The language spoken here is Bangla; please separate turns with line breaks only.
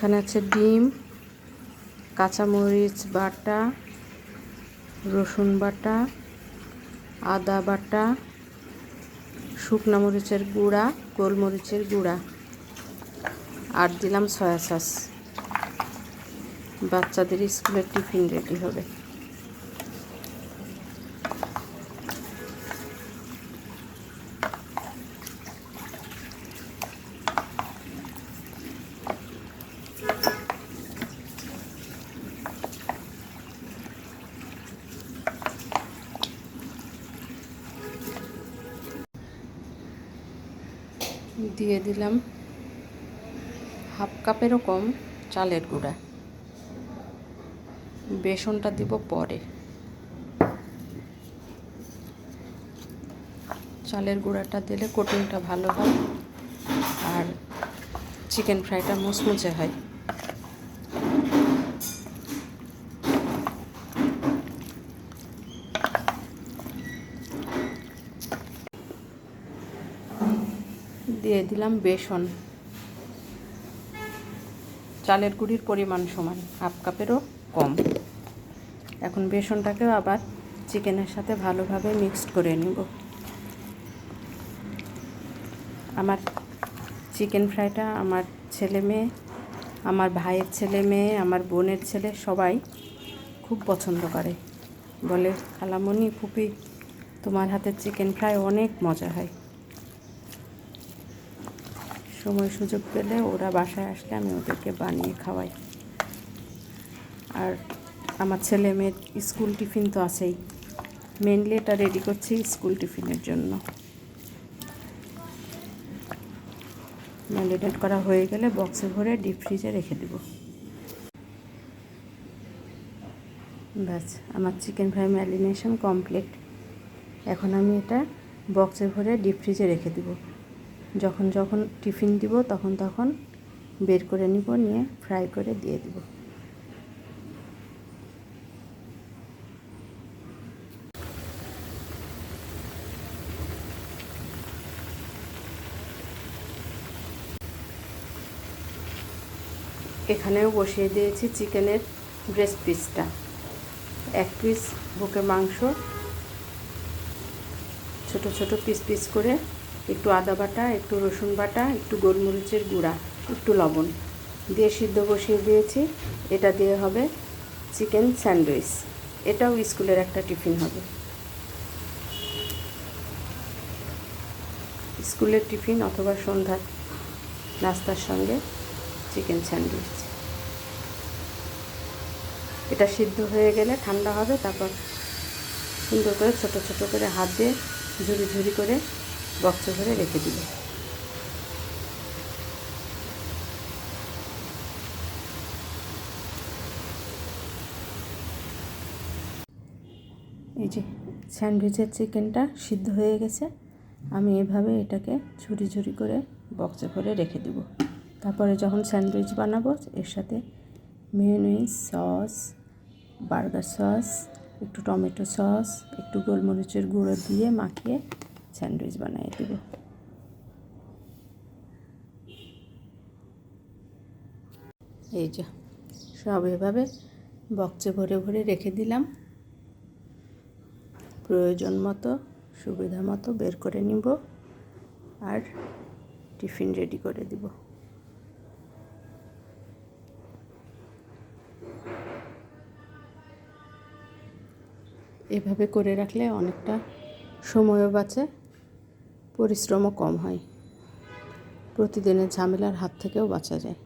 এখানে আছে ডিম, কাঁচামরিচ বাটা, রসুন বাটা, আদা বাটা, শুকনো মরিচের গুঁড়া, গোলমরিচের গুঁড়া, আর দিলাম সয়া সস। বাচ্চাদের স্কুলের টিফিন রেডি হবে। দিয়ে দিলাম হাফ কাপেরও কম চালের গুঁড়া। বেসনটা দিব পরে। চালের গুঁড়াটা দিলে কোটিংটা ভালো হয় আর চিকেন ফ্রাইটা মুচমুচে হয়। দিয়ে দিলাম বেসন। চালের গুঁড়ির পরিমাণ সমান, হাফ কাপেরও কম। এখন বেসনটাকেও আবার চিকেনের সাথে ভালোভাবে মিক্সড করে নেব। আমার চিকেন ফ্রাইটা আমার ছেলে মেয়ে, আমার ভাইয়ের ছেলে মেয়ে, আমার বোনের ছেলে সবাই খুব পছন্দ করে। বলে, খালামণি, ফুপি, তোমার হাতের চিকেন ফ্রাই অনেক মজা হয়। সময় সুযোগ পেলে ওরা বাসায় আসলে আমি ওদেরকে বানিয়ে খাওয়াই। আর আমার ছেলে মেয়ের স্কুল টিফিন তো আছেই, মেনলি এটা রেডি করছি স্কুল টিফিনের জন্য। ম্যারিনেট করা হয়ে গেলে বক্সে ভরে ডিপ ফ্রিজে রেখে দেব। ব্যাস, আমার চিকেন ফ্রাই ম্যারিনেশন কমপ্লিট। এখন আমি এটা বক্সে ভরে ডিপ ফ্রিজে রেখে দেব। যখন যখন টিফিন দিব তখন তখন বের করে নিব, নিয়ে ফ্রাই করে দিয়ে দেব। এখানেও বসিয়ে দিয়েছি চিকেনের ব্রেস্ট পিসটা। 1 পিস বুকের মাংস ছোট ছোট পিস পিস করে, একটু আদা বাটা, একটু রসুন বাটা, একটু গোলমরিচের গুঁড়া, একটু লবণ দিয়ে সিদ্ধ বসিয়ে দিয়েছি। এটা দিয়ে হবে চিকেন স্যান্ডউইচ। এটাও স্কুলের একটা টিফিন হবে। স্কুলের টিফিন অথবা সন্ধ্যার নাস্তার সঙ্গে চিকেন স্যান্ডউইচ। এটা সিদ্ধ হয়ে গেলে ঠান্ডা হবে, তারপর সুন্দর করে ছোট ছোট করে হাত দিয়ে ঝুরি ঝুরি করে বক্সে ভরে রেখে দিল। এই যে স্যান্ডউইচের চিকেনটা সিদ্ধ হয়ে গেছে। আমি এভাবে এটাকে ঝুরি ঝুরি করে বক্সে ভরে রেখে দেব। তারপরে যখন স্যান্ডউইচ বানাবো এর সাথে মেয়োনিজ, সস, বার্গার সস, একটু টমেটো সস, একটু গোলমরিচের গুঁড়ো দিয়ে মাখিয়ে স্যান্ডউইচ বানিয়ে দেব। এই যে সব এভাবে বক্সে ভরে ভরে রেখে দিলাম। প্রয়োজন মতো, সুবিধা মতো বের করে নিব আর টিফিন রেডি করে দিব। এভাবে করে রাখলে অনেকটা সময়ও বাঁচে, পরিশ্রমও কম হয়, প্রতিদিনের ঝামেলার হাত থেকেও বাঁচা যায়।